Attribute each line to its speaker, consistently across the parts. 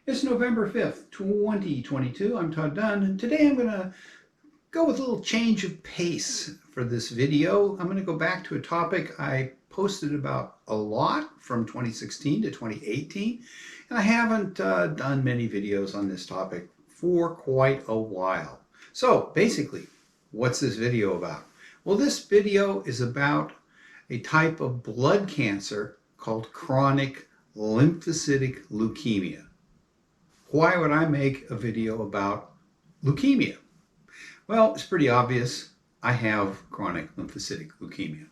Speaker 1: It's November 5th, 2022. I'm Todd Dunn, and today I'm going to go with a little change of pace for this video. I'm going to go back to a topic I posted about a lot from 2016 to 2018, and I haven't done many videos on this topic for quite a while. So basically, what's this video about? Well, this video is about a type of blood cancer called chronic lymphocytic leukemia. Why would I make a video about leukemia? Well, it's pretty obvious. I have chronic lymphocytic leukemia.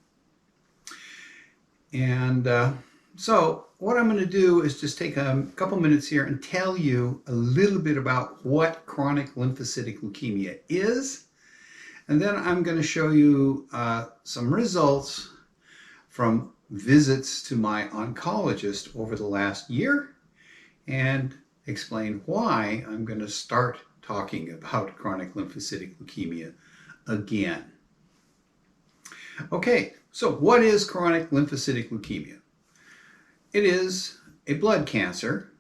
Speaker 1: And so what I'm going to do is just take a couple minutes here and tell you a little bit about what chronic lymphocytic leukemia is. And then I'm going to show you some results from visits to my oncologist over the last year and explain why I'm going to start talking about chronic lymphocytic leukemia again. Okay, so what is chronic lymphocytic leukemia? It is a blood cancer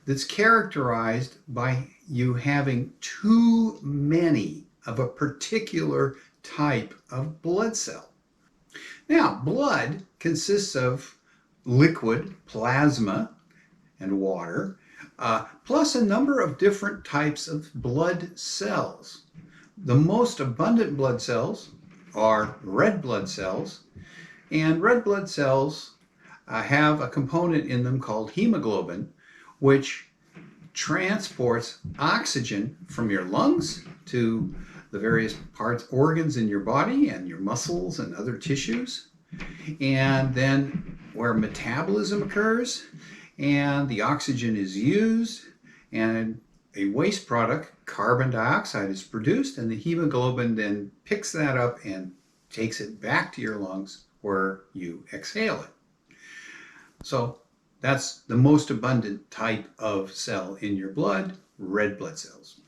Speaker 1: that's characterized by you having too many of a particular type of blood cell. Now, blood consists of liquid, plasma, and water, plus a number of different types of blood cells. The most abundant blood cells are red blood cells, and red blood cells have a component in them called hemoglobin, which transports oxygen from your lungs to the various parts, organs in your body and your muscles and other tissues, and then where metabolism occurs, and the oxygen is used, and a waste product, carbon dioxide, is produced, and the hemoglobin then picks that up and takes it back to your lungs where you exhale it. So that's the most abundant type of cell in your blood, red blood cells.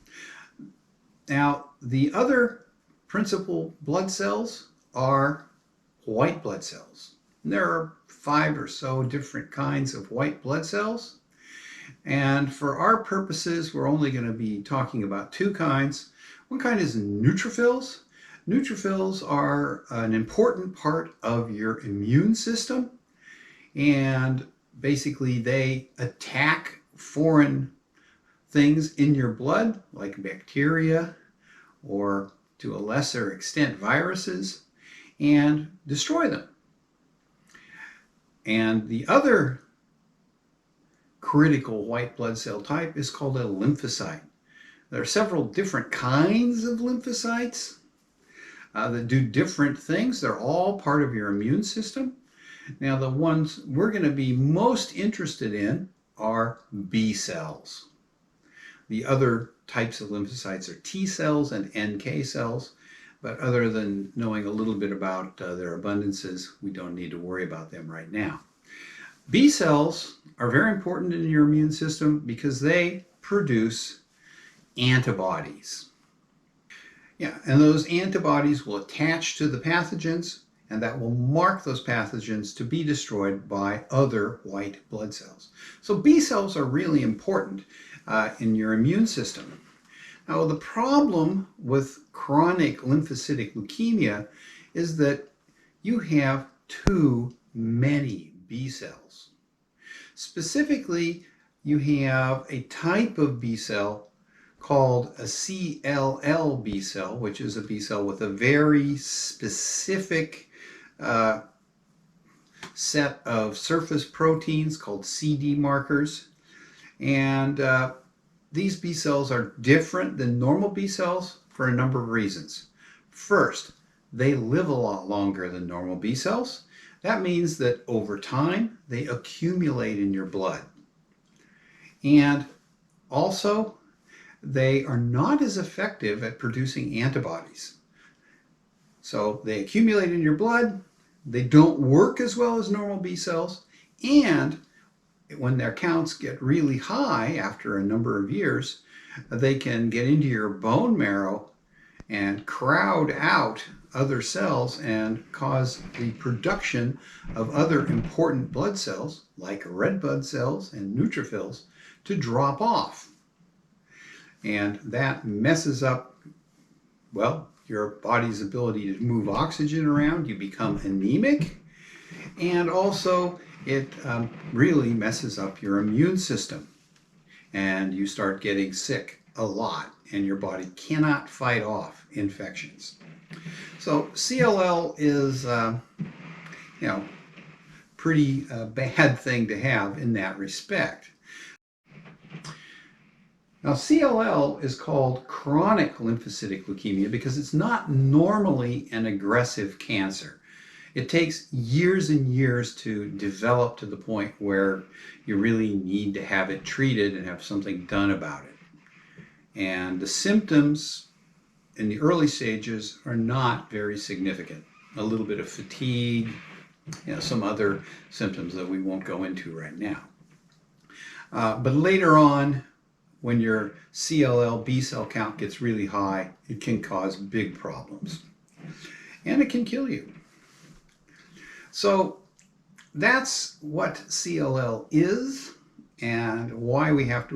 Speaker 1: Now, the other principal blood cells are white blood cells. There are 5 or so different kinds of white blood cells. And for our purposes, we're only going to be talking about 2 kinds. One kind is neutrophils. Neutrophils are an important part of your immune system. And basically, they attack foreign things in your blood, like bacteria, or to a lesser extent, viruses, and destroy them. And the other critical white blood cell type is called a lymphocyte. There are several different kinds of lymphocytes that do different things. They're all part of your immune system. Now, the ones we're going to be most interested in are B cells. The other types of lymphocytes are T cells and NK cells. But other than knowing a little bit about their abundances, we don't need to worry about them right now. B cells are very important in your immune system because they produce antibodies. Yeah, and those antibodies will attach to the pathogens, and that will mark those pathogens to be destroyed by other white blood cells. So B cells are really important in your immune system. Now, the problem with chronic lymphocytic leukemia is that you have too many B cells. Specifically, you have a type of B cell called a CLL B cell, which is a B cell with a very specific set of surface proteins called CD markers. And these B cells are different than normal B cells for a number of reasons. First, they live a lot longer than normal B cells. That means that over time, they accumulate in your blood. And also, they are not as effective at producing antibodies. So they accumulate in your blood, they don't work as well as normal B cells, and when their counts get really high after a number of years, they can get into your bone marrow and crowd out other cells and cause the production of other important blood cells, like red blood cells and neutrophils, to drop off. And that messes up, well, your body's ability to move oxygen around. You become anemic, and also it really messes up your immune system, and you start getting sick a lot, and your body cannot fight off infections. So CLL is, pretty bad thing to have in that respect. Now, CLL is called chronic lymphocytic leukemia because it's not normally an aggressive cancer. It takes years and years to develop to the point where you really need to have it treated and have something done about it. And the symptoms in the early stages are not very significant. A little bit of fatigue, some other symptoms that we won't go into right now. But later on, when your CLL B cell count gets really high, it can cause big problems. And it can kill you. So that's what CLL is and why I have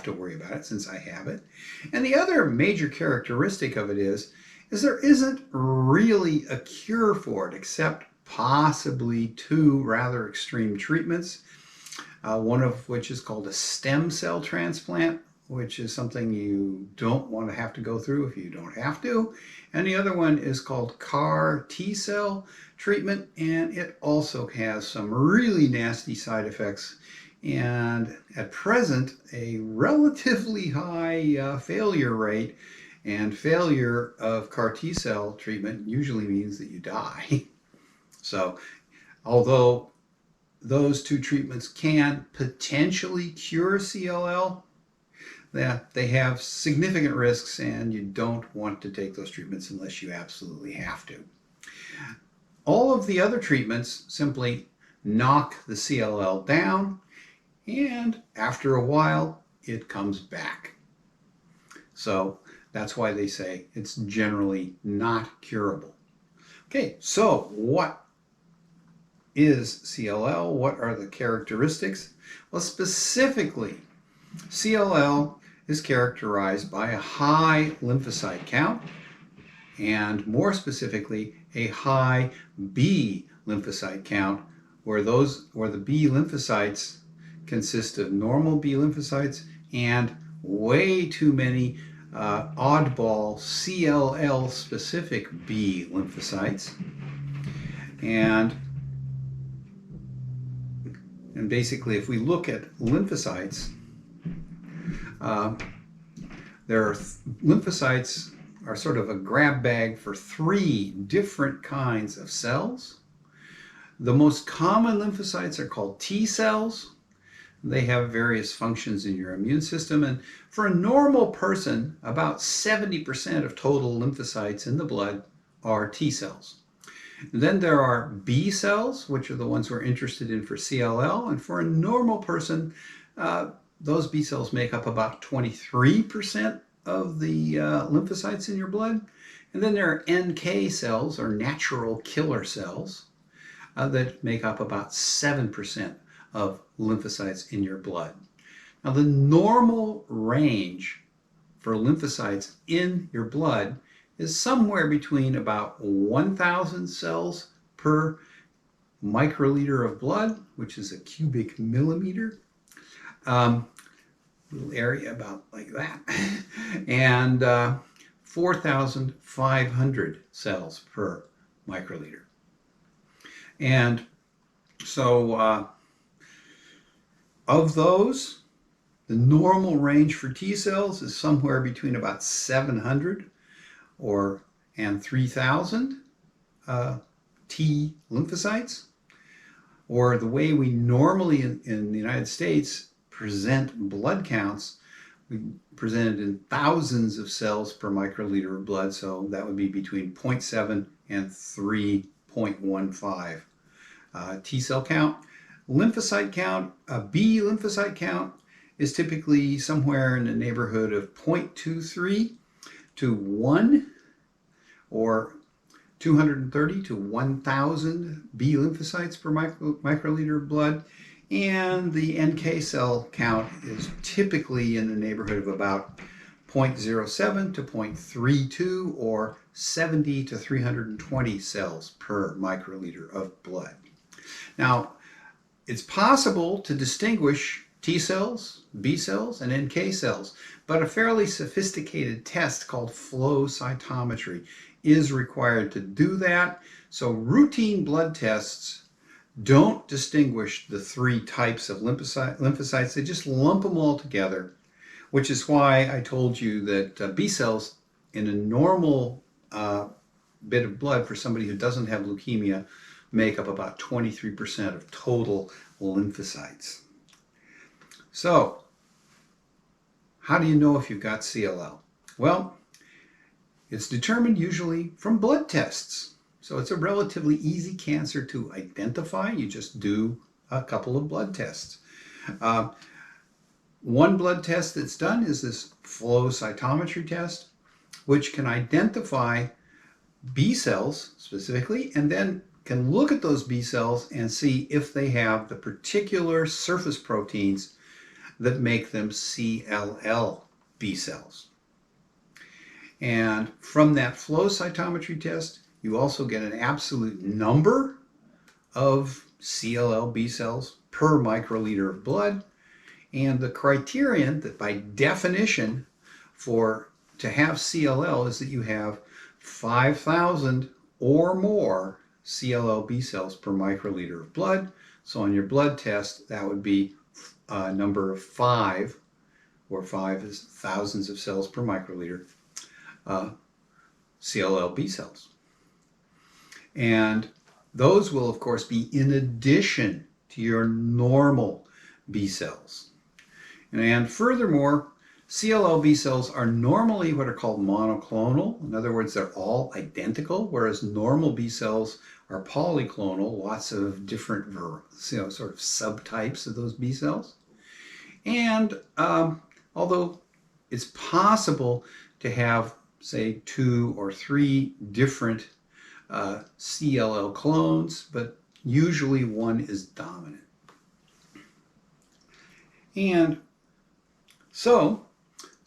Speaker 1: to worry about it since I have it. And the other major characteristic of it is there isn't really a cure for it except possibly two rather extreme treatments. One of which is called a stem cell transplant, which is something you don't want to have to go through if you don't have to. And the other one is called CAR T-cell treatment, and it also has some really nasty side effects, and at present a relatively high failure rate, and failure of CAR T-cell treatment usually means that you die. So although those two treatments can potentially cure CLL, that they have significant risks, and you don't want to take those treatments unless you absolutely have to. All of the other treatments simply knock the CLL down, and after a while it comes back. So that's why they say it's generally not curable. Okay, so what is CLL? What are the characteristics? Well, specifically, CLL is characterized by a high lymphocyte count, and more specifically, a high B lymphocyte count, where the B lymphocytes consist of normal B lymphocytes and way too many oddball CLL specific B lymphocytes. And basically, if we look at lymphocytes, lymphocytes are sort of a grab bag for three different kinds of cells. The most common lymphocytes are called T cells. They have various functions in your immune system, and for a normal person, about 70% of total lymphocytes in the blood are T cells. Then there are B cells, which are the ones we're interested in for CLL, and for a normal person, those B cells make up about 23% of the lymphocytes in your blood. And then there are NK cells, or natural killer cells, that make up about 7% of lymphocytes in your blood. Now, the normal range for lymphocytes in your blood is somewhere between about 1,000 cells per microliter of blood, which is a cubic millimeter, little area about like that, and 4,500 cells per microliter. And so of those, the normal range for T cells is somewhere between about 700 and 3,000 T lymphocytes, or the way we normally in the United States present blood counts, we present it in thousands of cells per microliter of blood, so that would be between 0.7 and 3.15 T cell count. Lymphocyte count, B lymphocyte count, is typically somewhere in the neighborhood of 0.23 to 1, or 230 to 1,000 B lymphocytes per microliter of blood, and the NK cell count is typically in the neighborhood of about 0.07 to 0.32 or 70 to 320 cells per microliter of blood. Now, it's possible to distinguish T cells, B cells, and NK cells, but a fairly sophisticated test called flow cytometry is required to do that. So routine blood tests don't distinguish the three types of lymphocytes. They just lump them all together, which is why I told you that B cells in a normal bit of blood for somebody who doesn't have leukemia make up about 23% of total lymphocytes. So, how do you know if you've got CLL? Well, it's determined usually from blood tests. So it's a relatively easy cancer to identify. You just do a couple of blood tests. One blood test that's done is this flow cytometry test, which can identify B cells specifically, and then can look at those B cells and see if they have the particular surface proteins that make them CLL B cells. And from that flow cytometry test, you also get an absolute number of CLL B cells per microliter of blood. And the criterion that by definition to have CLL is that you have 5,000 or more CLL B cells per microliter of blood. So on your blood test, that would be a number of 5, where 5 is thousands of cells per microliter, CLL B cells. And those will, of course, be in addition to your normal B cells. And furthermore, CLL B cells are normally what are called monoclonal. In other words, they're all identical, whereas normal B cells are polyclonal, lots of different sort of subtypes of those B cells. And although it's possible to have, say, 2 or 3 different CLL clones, but usually one is dominant. And so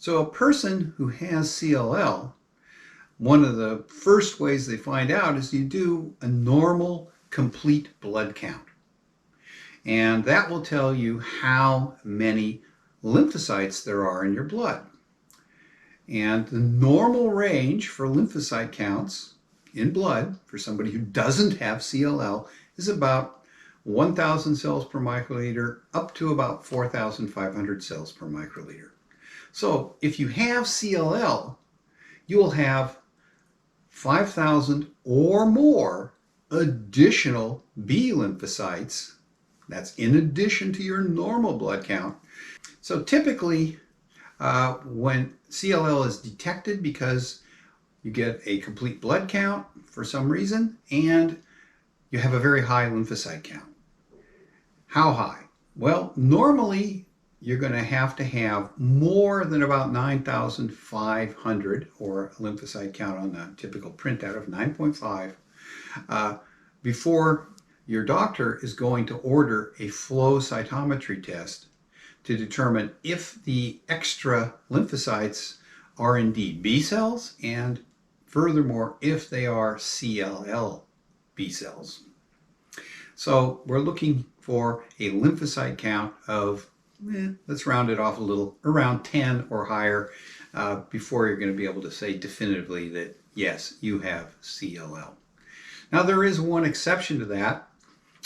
Speaker 1: a person who has CLL, one of the first ways they find out is you do a normal complete blood count. And that will tell you how many lymphocytes there are in your blood. And the normal range for lymphocyte counts in blood for somebody who doesn't have CLL is about 1,000 cells per microliter up to about 4,500 cells per microliter. So if you have CLL, you will have 5,000 or more additional B lymphocytes. That's in addition to your normal blood count. So typically, when CLL is detected because you get a complete blood count for some reason, and you have a very high lymphocyte count. How high? Well, normally you're going to have more than about 9,500, or a lymphocyte count on the typical printout of 9.5, before your doctor is going to order a flow cytometry test to determine if the extra lymphocytes are indeed B cells, and furthermore, if they are CLL B cells. So we're looking for a lymphocyte count of, let's round it off a little, around 10 or higher before you're going to be able to say definitively that, yes, you have CLL. Now, there is one exception to that,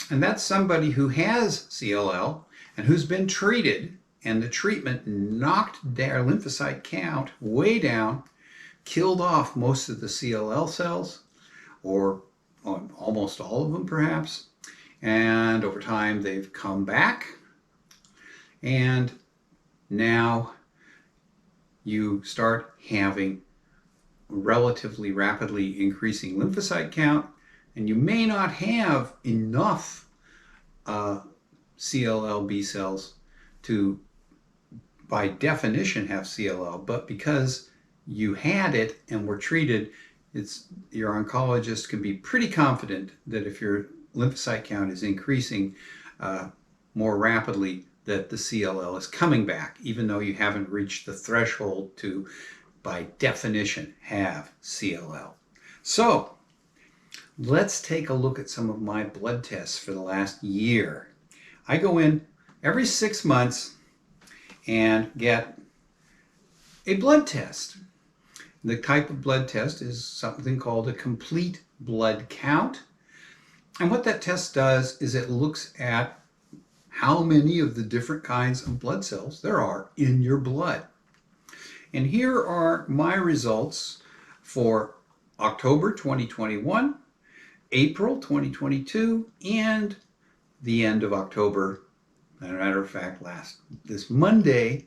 Speaker 1: and that's somebody who has CLL and who's been treated, and the treatment knocked their lymphocyte count way down, killed off most of the CLL cells, or almost all of them perhaps, and over time they've come back, and now you start having relatively rapidly increasing lymphocyte count, and you may not have enough CLL B cells to, by definition, have CLL, but because you had it and were treated, your oncologist can be pretty confident that if your lymphocyte count is increasing more rapidly, that the CLL is coming back, even though you haven't reached the threshold to, by definition, have CLL. So let's take a look at some of my blood tests for the last year. I go in every 6 months and get a blood test. The type of blood test is something called a complete blood count. And what that test does is it looks at how many of the different kinds of blood cells there are in your blood. And here are my results for October 2021, April 2022, and the end of October. As a matter of fact, this Monday,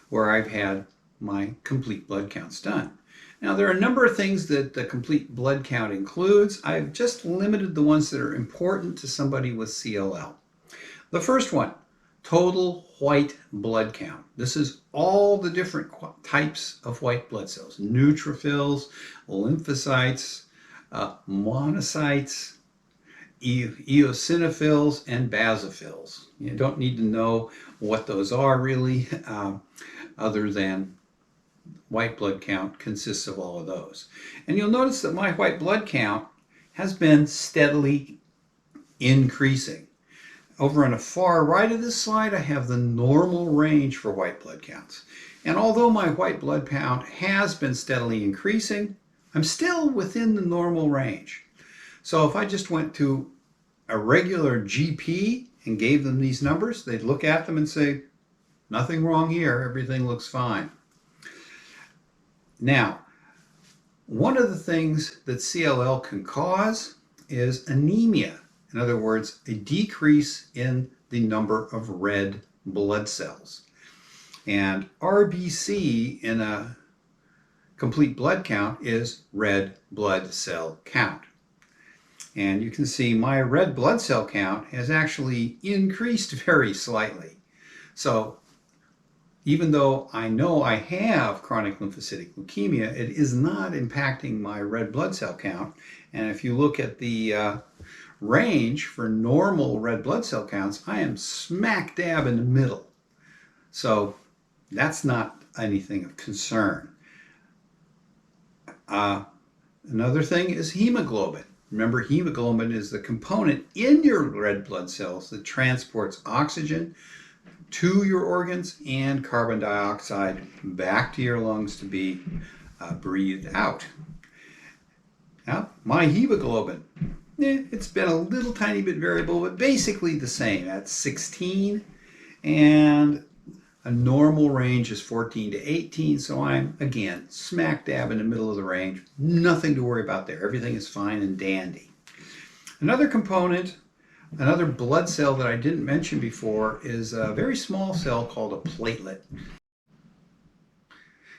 Speaker 1: where I've had my complete blood counts done. Now, there are a number of things that the complete blood count includes. I've just limited the ones that are important to somebody with CLL. The first one, total white blood count. This is all the different types of white blood cells: neutrophils, lymphocytes, monocytes, eosinophils, and basophils. You don't need to know what those are really, other than white blood count consists of all of those. And you'll notice that my white blood count has been steadily increasing. Over on the far right of this slide, I have the normal range for white blood counts. And although my white blood count has been steadily increasing, I'm still within the normal range. So if I just went to a regular GP and gave them these numbers, they'd look at them and say, nothing wrong here, everything looks fine. Now, one of the things that CLL can cause is anemia. In other words, a decrease in the number of red blood cells. And RBC in a complete blood count is red blood cell count. And you can see my red blood cell count has actually increased very slightly. So even though I know I have chronic lymphocytic leukemia, it is not impacting my red blood cell count. And if you look at the range for normal red blood cell counts, I am smack dab in the middle. So that's not anything of concern. Another thing is hemoglobin. Remember, hemoglobin is the component in your red blood cells that transports oxygen to your organs and carbon dioxide back to your lungs to be breathed out. Now, my hemoglobin, it's been a little tiny bit variable, but basically the same. That's 16, and a normal range is 14 to 18, so I'm, again, smack dab in the middle of the range. Nothing to worry about there. Everything is fine and dandy. Another component, another blood cell that I didn't mention before, is a very small cell called a platelet.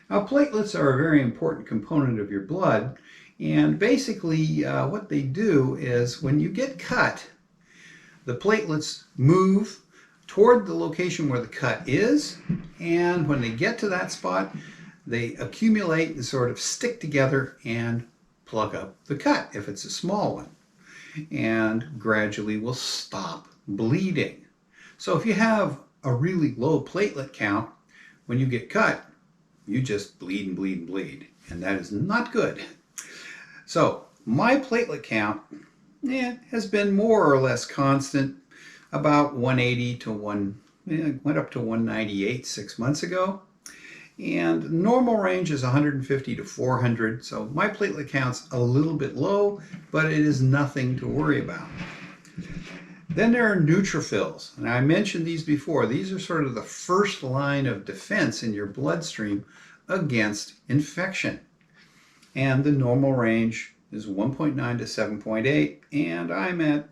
Speaker 1: Now, platelets are a very important component of your blood, and basically what they do is when you get cut, the platelets move toward the location where the cut is, and when they get to that spot, they accumulate and sort of stick together and plug up the cut if it's a small one, and gradually will stop bleeding. So if you have a really low platelet count, when you get cut, you just bleed and bleed and bleed, and that is not good. So my platelet count has been more or less constant, about 180 to went up to 198 6 months ago. And normal range is 150 to 400, so my platelet count's a little bit low, but it is nothing to worry about. Then there are neutrophils, and I mentioned these before. These are sort of the first line of defense in your bloodstream against infection. And the normal range is 1.9 to 7.8, and I'm at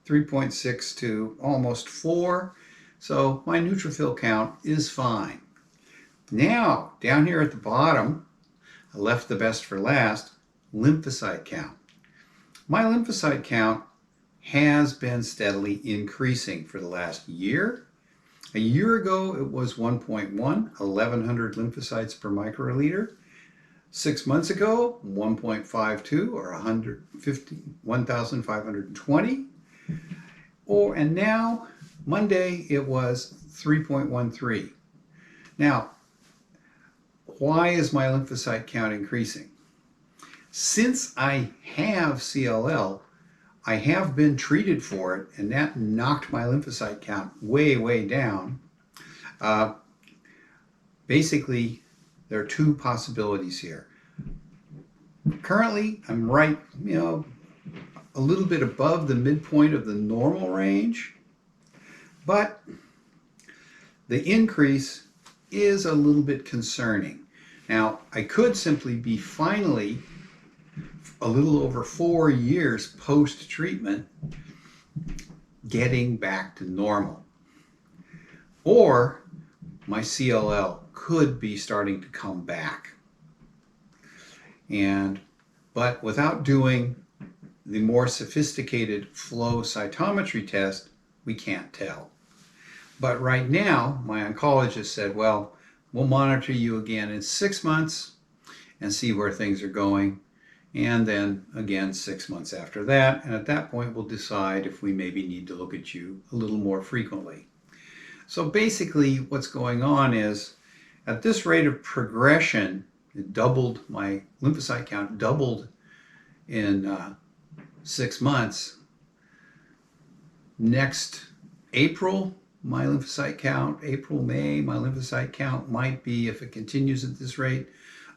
Speaker 1: 3.6 to almost 4, so my neutrophil count is fine. Now, down here at the bottom, I left the best for last, lymphocyte count. My lymphocyte count has been steadily increasing for the last year. A year ago, it was 1.1, 1,100 lymphocytes per microliter. 6 months ago, 1.52 or 1,520. And now, Monday, it was 3.13. Now, why is my lymphocyte count increasing? Since I have CLL, I have been treated for it, and that knocked my lymphocyte count way, way down. Basically, there are two possibilities here. Currently, I'm right, a little bit above the midpoint of the normal range, but the increase is a little bit concerning. Now, I could simply be finally a little over 4 years post-treatment getting back to normal. Or my CLL could be starting to come back. But without doing the more sophisticated flow cytometry test, we can't tell. But right now, my oncologist said, well, we'll monitor you again in 6 months and see where things are going. And then again 6 months after that. And at that point, we'll decide if we maybe need to look at you a little more frequently. So basically what's going on is at this rate of progression, it doubled, my lymphocyte count doubled in 6 months. Next April, my lymphocyte count, April, May, my lymphocyte count might be, if it continues at this rate,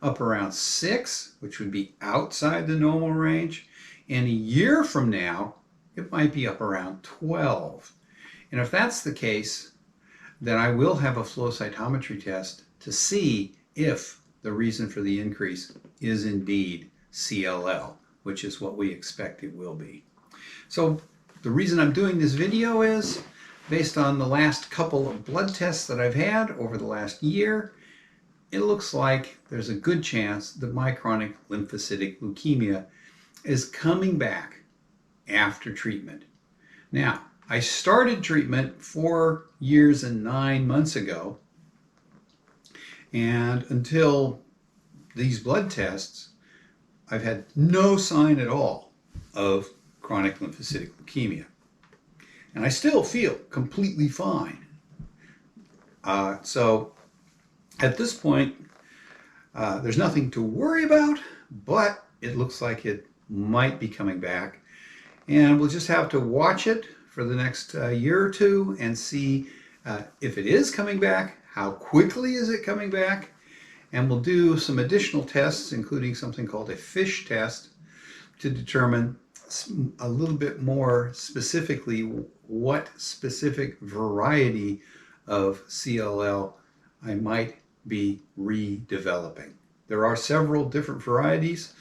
Speaker 1: up around 6, which would be outside the normal range. And a year from now, it might be up around 12. And if that's the case, then I will have a flow cytometry test to see if the reason for the increase is indeed CLL, which is what we expect it will be. So the reason I'm doing this video is based on the last couple of blood tests that I've had over the last year. It looks like there's a good chance that my chronic lymphocytic leukemia is coming back after treatment. Now, I started treatment 4 years and 9 months ago, and until these blood tests, I've had no sign at all of chronic lymphocytic leukemia. And I still feel completely fine. So at this point, there's nothing to worry about, but it looks like it might be coming back. And we'll just have to watch it for the next year or two and see if it is coming back, how quickly is it coming back, and we'll do some additional tests, including something called a FISH test, to determine a little bit more specifically what specific variety of CLL I might be redeveloping. There are several different varieties.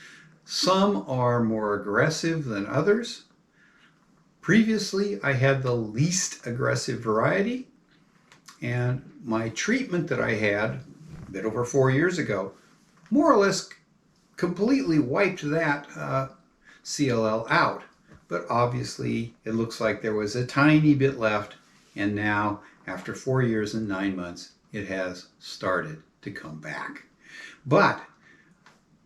Speaker 1: Some are more aggressive than others. Previously, I had the least aggressive variety, and my treatment that I had a bit over 4 years ago more or less completely wiped that CLL out. But obviously, it looks like there was a tiny bit left, and now, after 4 years and 9 months, it has started to come back. But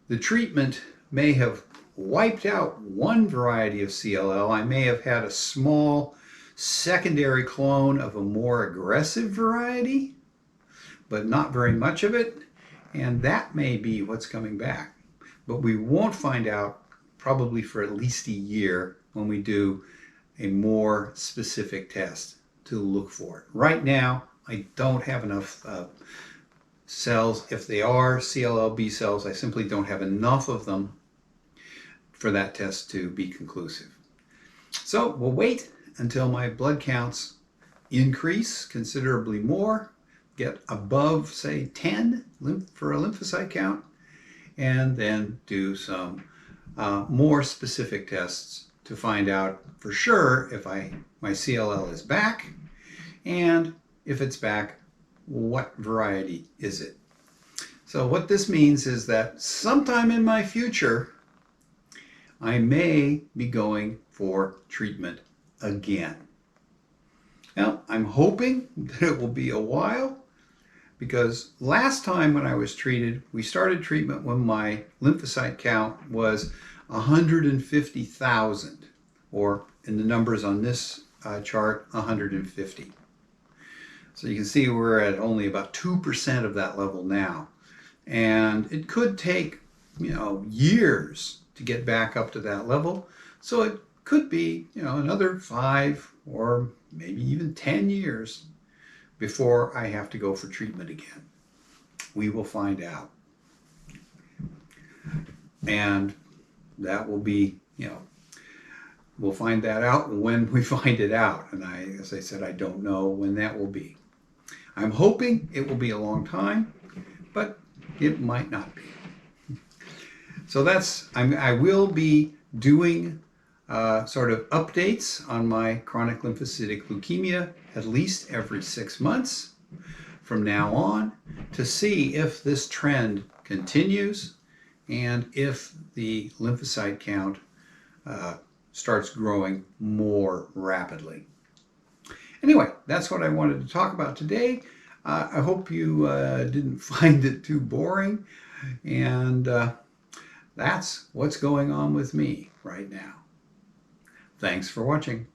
Speaker 1: the treatment may have wiped out one variety of CLL. I may have had a small secondary clone of a more aggressive variety, but not very much of it, and that may be what's coming back. But we won't find out probably for at least a year when we do a more specific test to look for it. Right now, I don't have enough cells. If they are CLL B cells, I simply don't have enough of them for that test to be conclusive. So we'll wait until my blood counts increase considerably more, get above, say, 10 for a lymphocyte count, and then do some more specific tests to find out for sure if my CLL is back, and if it's back, what variety is it? So what this means is that sometime in my future, I may be going for treatment again. Now, I'm hoping that it will be a while, because last time when I was treated, we started treatment when my lymphocyte count was 150,000, or in the numbers on this chart, 150. So you can see we're at only about 2% of that level now. And it could take, years to get back up to that level. So it could be, another 5 or maybe even 10 years before I have to go for treatment again. We will find out. And that will be, we'll find that out when we find it out. And as I said, I don't know when that will be. I'm hoping it will be a long time, but it might not be. So I will be doing sort of updates on my chronic lymphocytic leukemia at least every 6 months from now on, to see if this trend continues and if the lymphocyte count starts growing more rapidly. Anyway, that's what I wanted to talk about today. I hope you didn't find it too boring, and that's what's going on with me right now. Thanks for watching.